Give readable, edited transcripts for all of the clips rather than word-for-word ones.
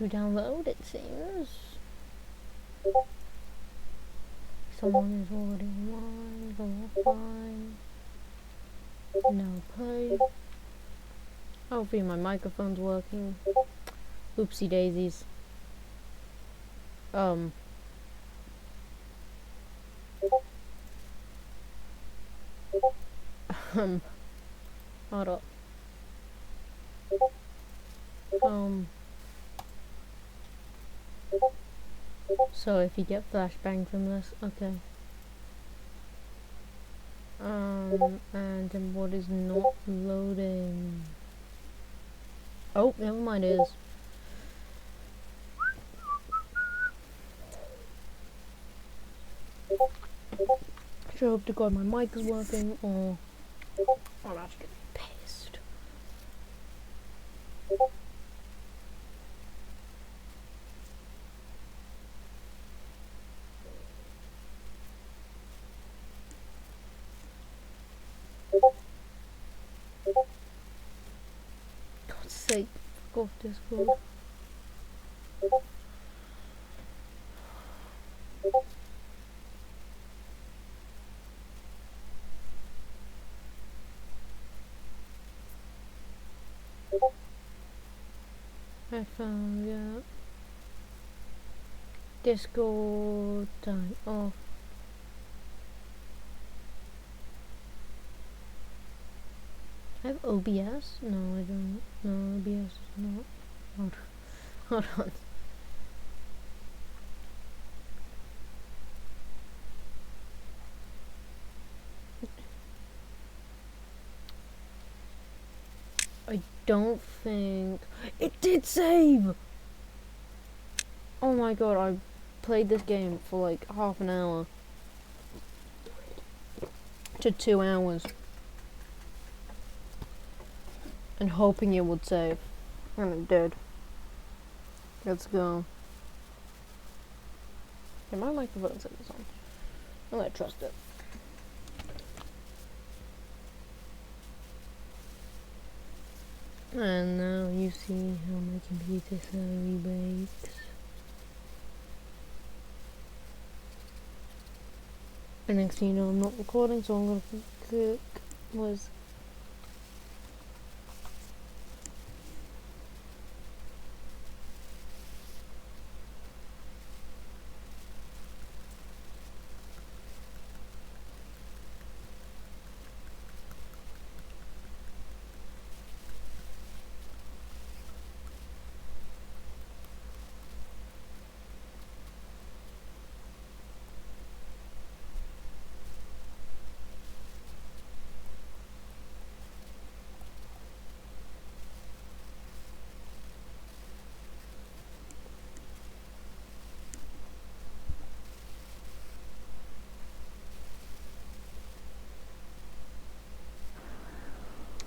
to download, it seems. Someone is already online. Go offline. Now play. Hopefully my microphone's working. Oopsie daisies. Hold up. So if you get flashbang from this, okay. And then what is not loading? Oh, never mind, it is. Sure hope to God my mic is working, or I'm actually pissed. God's sake, fuck off Discord. I found, yeah. Discord time off. I have OBS? No, I don't. No, OBS is not. Hold on. I don't think it did save. Oh my god, I played this game for like half an hour to 2 hours and hoping it would save, and it did. Let's go. Okay, my microphone said it's on. I'm gonna trust it. And now you see how my computer slowly breaks. And next thing you know, I'm not recording, so I'm gonna cook was.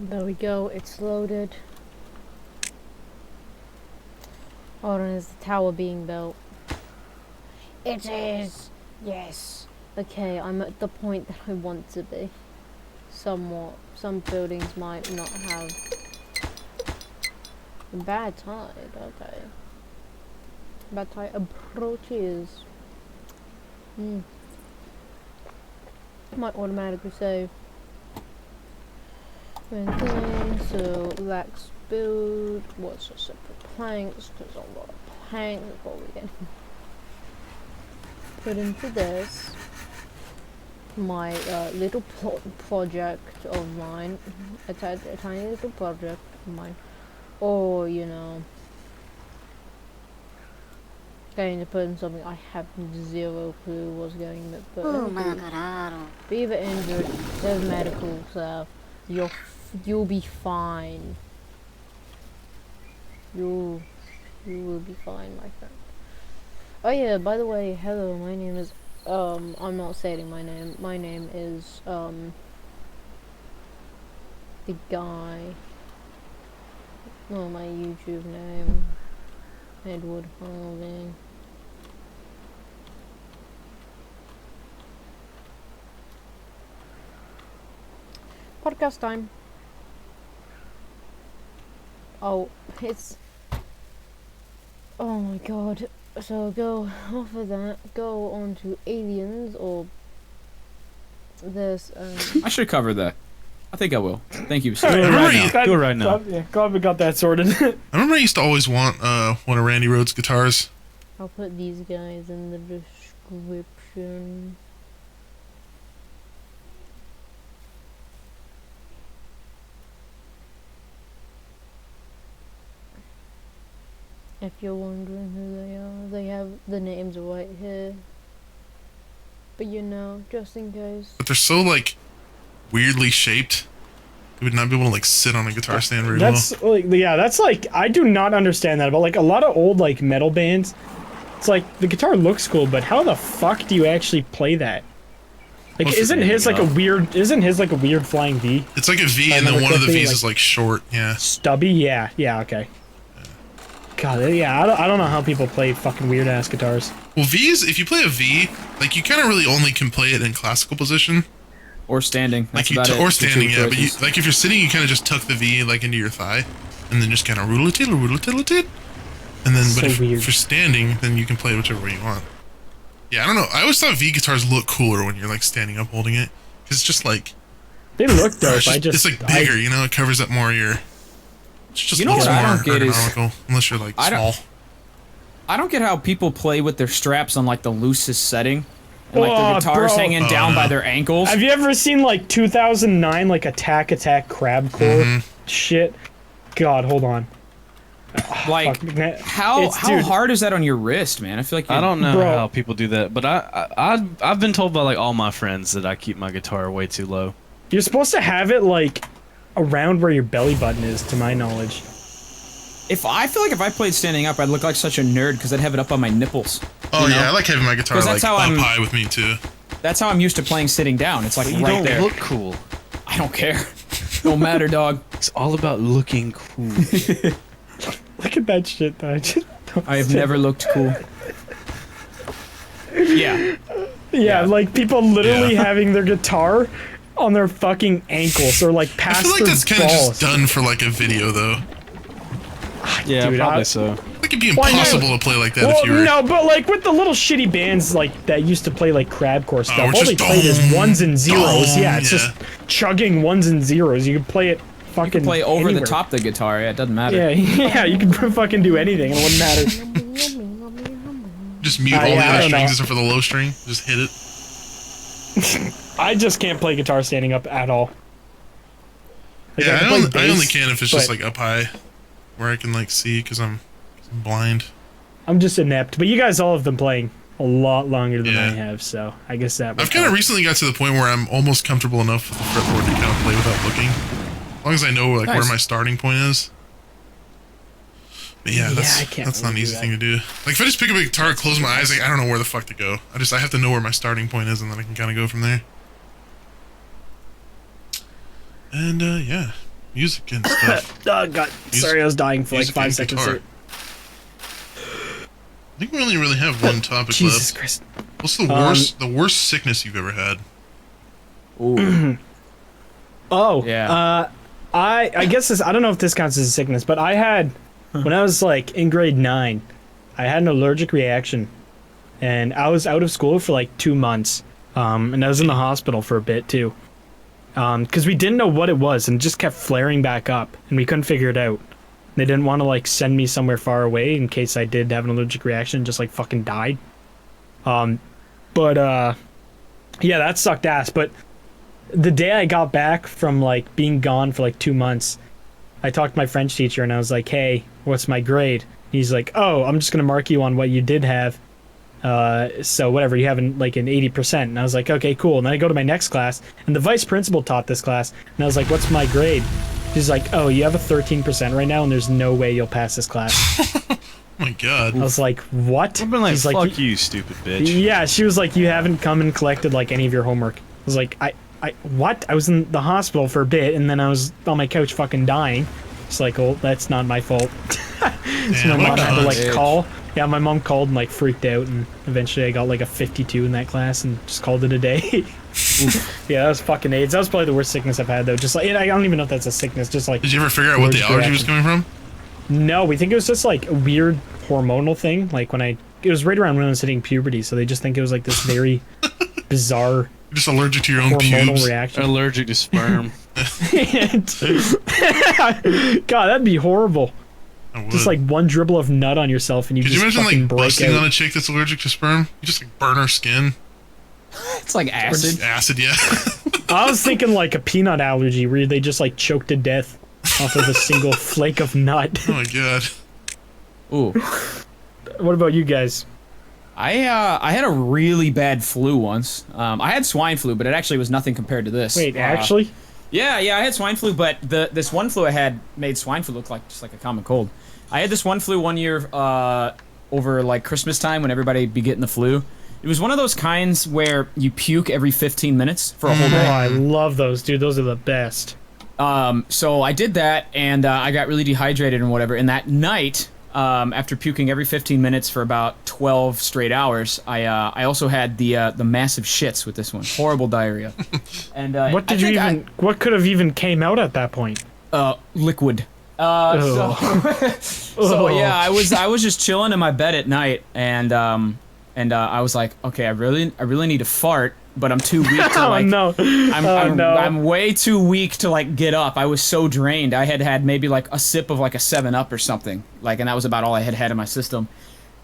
There we go, it's loaded. Oh, and is the tower being built? It is! Yes! Okay, I'm at the point that I want to be. Somewhat. Some buildings might not have bad tide, okay. Bad tide approaches. Might automatically save. So let's build what's a separate planks, because a lot of planks is what we get put into this. My little project of mine, a tiny little project of mine, or you know, going to put in something I have zero clue what's going to put into. Be either injured, there's medical stuff. You'll be fine. You will be fine, my friend. Oh yeah, by the way, hello, my name is, I'm not stating my name. My name is, the guy. Well, my YouTube name. Edward Harvey. Podcast time. Oh, it's... Oh my god. So go off of that, go on to aliens or this. I should cover that. I think I will. Thank you, sir. Do it right now. Yeah, glad we got that sorted. I remember I used to always want one of Randy Rhoads' guitars. I'll put these guys in the description. If you're wondering who they are, they have the names right here. But you know, just in case. But they're so like weirdly shaped. You would not be able to like sit on a guitar stand very That's like, yeah, that's like, I do not understand that. But like a lot of old like metal bands, it's like the guitar looks cool, but how the fuck do you actually play that? Like, Well, isn't his like a weird? Isn't his like a weird flying V? It's like a V, and then one of the V's is like short. Yeah. Stubby. Yeah. Yeah. Okay. God. Yeah. I don't know how people play fucking weird ass guitars. Well, V's, if you play a V, like you kind of really only can play it in classical position. Or standing. That's Like you about it. or That's the standing, two yeah. But you, choices. like if you're sitting, you kind of just tuck the V like into your thigh, and then just kind of roodle it, and then. So But if weird. you're standing, then you can play it whichever way you want. Yeah, I don't know. I always thought V guitars look cooler when you're like standing up holding it, because it's just like They look dope. it's like bigger, you know. It covers up more of your. It's just You know looks what I more don't get is- ergonomical, unless you're like I don't- small. I don't get how people play with their straps on like the loosest setting. And like Oh, their guitars bro. hanging down by no. their ankles. Have you ever seen like 2009 like Attack Crabcore shit? God, hold on. Like, Fuck, man. how It's- dude, hard is that on your wrist, man? I feel like I don't know Bro. how people do that, but I've been told by like all my friends that I keep my guitar way too low. You're supposed to have it like around where your belly button is, to my knowledge. I feel like if I played standing up, I'd look like such a nerd because I'd have it up on my nipples. Oh you know? yeah, I like having my guitar 'Cause like that's how up I'm- high with me too. That's how I'm used to playing sitting down. It's like You right don't there. look cool. I don't care. Don't matter, dog. It's all about looking cool. Look at that shit that I just. I have never looked cool. Yeah. Yeah, like people literally Yeah. having their guitar on their fucking ankles or like I past feel like their that's kind of balls. just done for like a video though. Yeah, Dude, probably so. Like it'd be Why not? impossible to play like that Well, if you were. no, but like with the little shitty bands like that used to play like crabcore stuff, it's all they just played is dome, ones and zeros. dome, Yeah, it's yeah. just chugging ones and zeros. You can play it fucking You can play over anywhere. the top of the guitar. Yeah, it doesn't matter. Yeah, yeah, you can fucking do anything. It wouldn't matter. Just mute all yeah, the I other don't strings know. except for the low string. Just hit it. I just can't play guitar standing up at all. Like, Yeah, can I play only bass, can if it's just but like up high, where I can like see because I'm blind. I'm just inept. But you guys all have been playing a lot longer than Yeah. I have, so I guess that. I've kind of recently got to the point where I'm almost comfortable enough with the fretboard to kind of play without looking, as long as I know like where Nice. my starting point is. But yeah, Yeah, that's I can't that's not an really easy do thing to do. Like if I just pick up a guitar, close my eyes, like I don't know where the fuck to go. I have to know where my starting point is, and then I can kind of go from there. And yeah, music and stuff. Oh god, sorry, I was dying for like Music 5 and seconds. guitar. There. I think we only really have one topic Jesus left. Christ. What's the worst sickness you've ever had? Ooh. Oh, Yeah. I guess this, I don't know if this counts as a sickness, but I had when I was like in grade 9, I had an allergic reaction, and I was out of school for like 2 months, and I was in the hospital for a bit too, because we didn't know what it was and it just kept flaring back up, and we couldn't figure it out. They didn't want to like send me somewhere far away in case I did have an allergic reaction and just like fucking died. But yeah, that sucked ass. But the day I got back from like being gone for like 2 months, I talked to my French teacher and I was like, "Hey, what's my grade?" He's like, "Oh, I'm just gonna mark you on what you did have. So whatever, you have like an 80%." And I was like, "Okay, cool." And then I go to my next class, and the vice principal taught this class, and I was like, "What's my grade?" She's like, "Oh, you have a 13% right now, and there's no way you'll pass this class." Oh my god. I was like, "What?" I've been like, She's fuck you, stupid bitch. Yeah, she was like, "You haven't come and collected like any of your homework." I was like, what? I was in the hospital for a bit, and then I was on my couch fucking dying. It's like, oh, that's not my fault. So my Damn, mom what a had to like cunt. call. Yeah, my mom called and like freaked out, and eventually I got like a 52 in that class and just called it a day. Yeah, that was fucking AIDS. That was probably the worst sickness I've had though. Just like, I don't even know if that's a sickness. Just like, Did you ever figure out what the allergic allergy was reaction. coming from? No, we think it was just like a weird hormonal thing. Like it was right around when I was hitting puberty, so they just think it was like this very bizarre You're just allergic to your own hormonal pubes. reaction. Allergic to sperm. God, that'd be horrible. I would. Just like one dribble of nut on yourself and you Could just you imagine fucking like break busting out. on a chick that's allergic to sperm? You just like burn her skin. It's like acid. Acid, yeah. I was thinking like a peanut allergy where they just like choke to death off of a single flake of nut. Oh my god. Ooh. What about you guys? I had a really bad flu once. I had swine flu, but it actually was nothing compared to this. Wait, actually? Yeah, I had swine flu, but this one flu I had made swine flu look like just like a common cold. I had this one flu one year over like Christmas time when everybody'd be getting the flu. It was one of those kinds where you puke every 15 minutes for a whole Oh, day. I love those, dude. Those are the best. So I did that, and I got really dehydrated and whatever. And that night, after puking every 15 minutes for about 12 straight hours, I also had the massive shits with this one. Horrible diarrhea. And What did you even? What could have even came out at that point? Liquid. So yeah, I was just chilling in my bed at night, and I was like, okay, I really need to fart, but I'm too weak to like. Oh no! I'm way too weak to like get up. I was so drained. I had maybe like a sip of like a 7-Up or something, like, and that was about all I had in my system.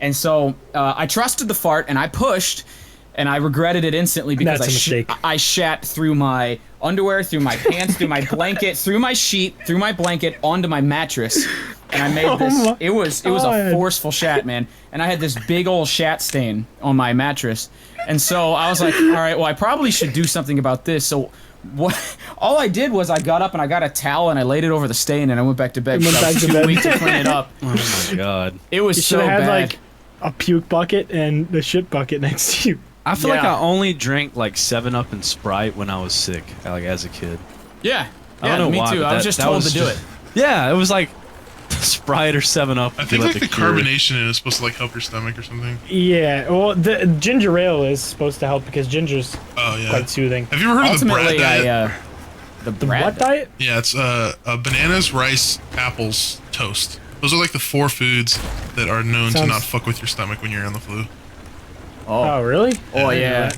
And so I trusted the fart, and I pushed, and I regretted it instantly because That's a mistake. I shat through my underwear, through my pants, through my blanket, through my sheet, through my blanket, onto my mattress, and I made this. It was a God. forceful shat, man, and I had this big old shat stain on my mattress, and so I was like, all right, well, I probably should do something about this. So what? All I did was I got up and I got a towel and I laid it over the stain and I went back to bed. You went because I was back to too bed. weak to clean it up. Oh my god. It was You so should have had bad. like a puke bucket and the shit bucket next to you. I feel like Yeah. I only drank like 7-Up and Sprite when I was sick, like as a kid. Yeah, I don't know me why, too. but I was that- just that told was to do just- it. Yeah, it was like Sprite or 7-Up. I if think you let like the cure- carbonation in it is supposed to like help your stomach or something. Yeah, well, the ginger ale is supposed to help because ginger's Oh yeah. quite soothing. Have you ever heard of the Brad Ultimately, diet? the The Brad what diet? Yeah, it's bananas, rice, apples, toast. Those are like the 4 foods that are known to Sounds- not fuck with your stomach when you're on the flu. Oh, really? Oh Yeah. yeah.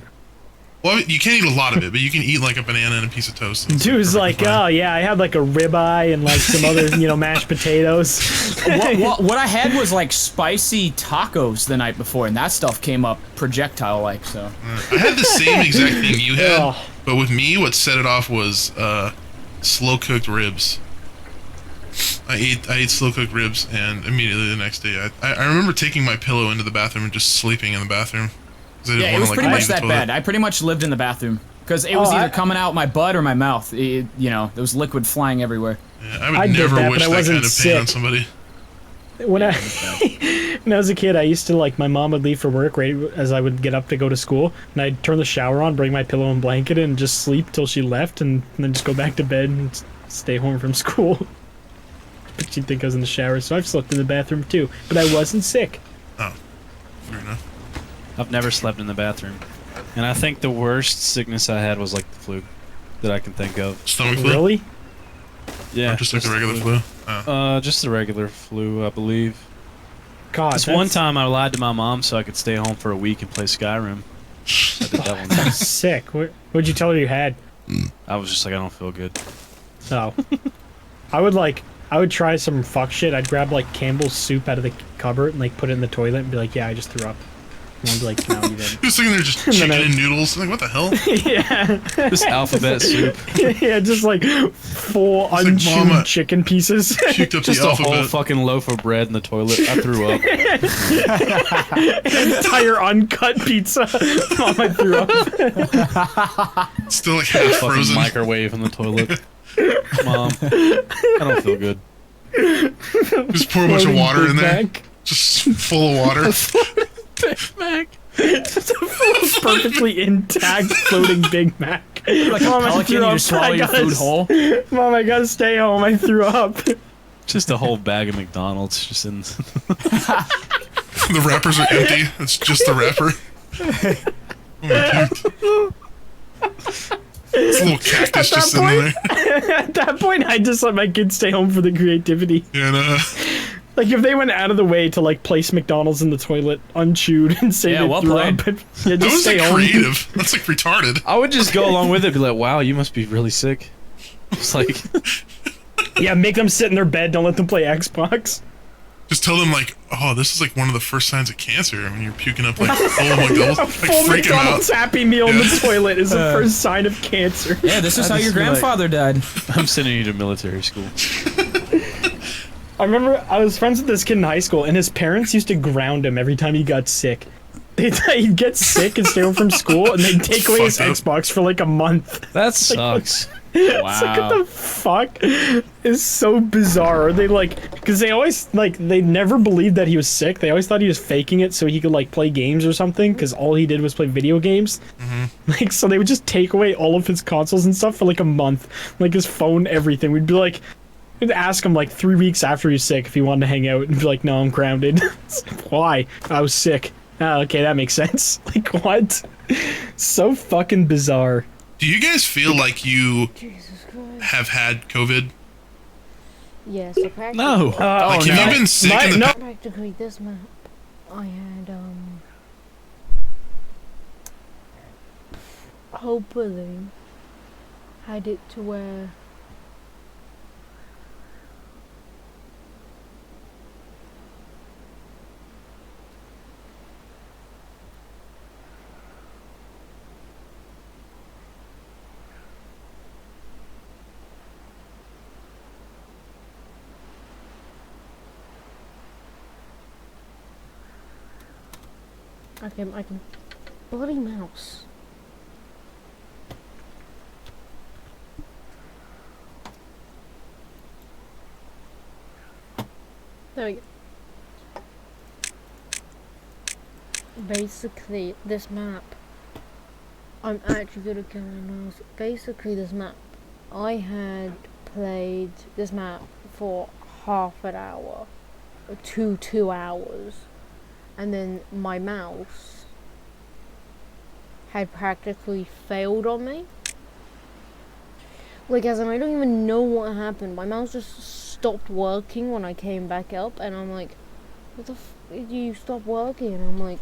Well, I mean, you can't eat a lot of it, but you can eat like a banana and a piece of toast. It's Dude's perfectly like, fine. oh yeah, I had like a ribeye and like some other, mashed potatoes. What I had was like spicy tacos the night before, and that stuff came up projectile like. So I had the same exact thing you had, Ugh. but with me, what set it off was slow cooked ribs. I ate slow cooked ribs, and immediately the next day, I remember taking my pillow into the bathroom and just sleeping in the bathroom. 'Cause I didn't yeah, it wanna, was like, pretty leave much the that toilet. bad. I pretty much lived in the bathroom because it was Oh, either I- coming out my butt or my mouth. There was liquid flying everywhere. Yeah, I would I did never that, wish but I that wasn't kind of pain on sick. somebody. When I when I was a kid, I used to like my mom would leave for work right as I would get up to go to school, and I'd turn the shower on, bring my pillow and blanket in, and just sleep till she left, and then just go back to bed and stay home from school. But she'd think I was in the shower, so I've slept in the bathroom too. But I wasn't sick. Oh, fair enough. I've never slept in the bathroom. And I think the worst sickness I had was like the flu that I can think of. Stomach flu? Really? Yeah. Or just like the regular flu? Oh. Just the regular flu, I believe. God, This one time I lied to my mom so I could stay home for a week and play Skyrim. I did that one time. sick. What'd you tell her you had? I was just like, I don't feel good. Oh. I would try some fuck shit. I'd grab like Campbell's soup out of the cupboard and like put it in the toilet and be like, yeah, I just threw up. And I'd be like, no, you didn't. He was sitting there just then chicken I- and noodles. Like, what the hell? Yeah. This alphabet soup. Yeah, just like full like, unchewed Mama, chicken pieces. Puked up Just the a whole alphabet. fucking loaf of bread in the toilet. I threw up. Entire uncut pizza. Mom, I threw up. Still like half Fucking frozen. microwave in the toilet. Mom, I don't feel good. Just pour a bunch of Floating water Big in there. Mac. Just full of water. Mac. Perfectly intact floating Big Mac. Like Mom, a I pelican, threw you up. just swallow your food whole. Mom, I gotta stay home. I threw up. Just a whole bag of McDonald's just in. The wrappers are empty. It's just the wrapper. Oh, my puked. It's a little cactus just sitting there. At that point, I just let my kids stay home for the creativity. And Like if they went out of the way to like place McDonald's in the toilet unchewed and say Yeah, they well threw played. up, but yeah, That just was stay like home. creative. That's like retarded. I would just go along with it, be like, "Wow, you must be really sick." It's like, Yeah, make them sit in their bed. Don't let them play Xbox. Just tell them like, oh, this is like one of the first signs of cancer when you're puking up like full McDonald's, like Full freak 'em out. McDonald's Happy Meal in Yeah. the toilet is the first sign of cancer. Yeah, this is I how your just feel like- grandfather died. I'm sending you to military school. I remember I was friends with this kid in high school, and his parents used to ground him every time he got sick. He'd get sick and stay home from school, and they'd take away his Fucked up. Xbox for like a month. That sucks. It's like, what Wow. the fuck? It's so bizarre. They like, because they always like, they never believed that he was sick. They always thought he was faking it so he could like play games or something, because all he did was play video games. Like, so they would just take away all of his consoles and stuff for like a month, like his phone, everything. We'd be like, we'd ask him like 3 weeks after he was sick if he wanted to hang out, and be like, no, I'm grounded. It's like, why? I was sick. Oh, okay, that makes sense. Like, what? So fucking bizarre. Do you guys feel like you Jesus Christ. have had COVID? Yes, so practically, No. Like, have you been sick in the no. practically this map, I had, hopefully, had it to where I can bloody mouse. There we go. Basically, this map, I'm actually gonna kill my mouse. Basically, this map, I had played this map for half an hour, or 2 hours, and then my mouse had practically failed on me. Like, as in, I don't even know what happened. My mouse just stopped working when I came back up, and I'm like, what the f did you stop working? And I'm like,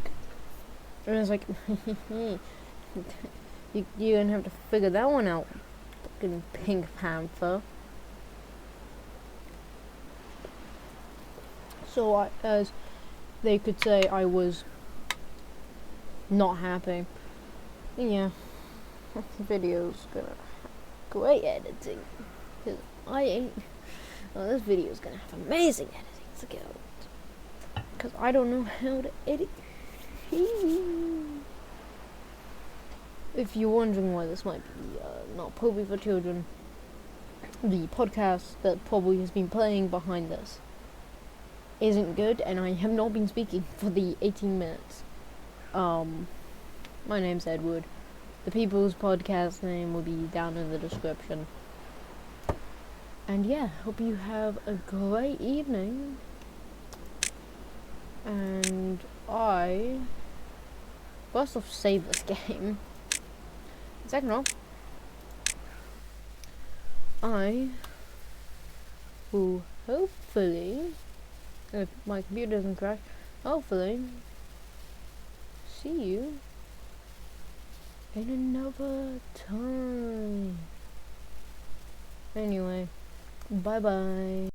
and it's like, you're gonna have to figure that one out, fucking Pink Panther. So, as they could say, I was not happy. Yeah, this video's gonna have great editing, because I ain't. Well, this video's gonna have amazing editing skills, because I don't know how to edit. If you're wondering why this might be not probably for children, the podcast that probably has been playing behind this isn't good, and I have not been speaking for the 18 minutes. My name's Edward. The People's Podcast name will be down in the description. And yeah, hope you have a great evening. And I first off save this game. Second off, I will hopefully, if my computer doesn't crash, hopefully see you in another time. Anyway, bye bye.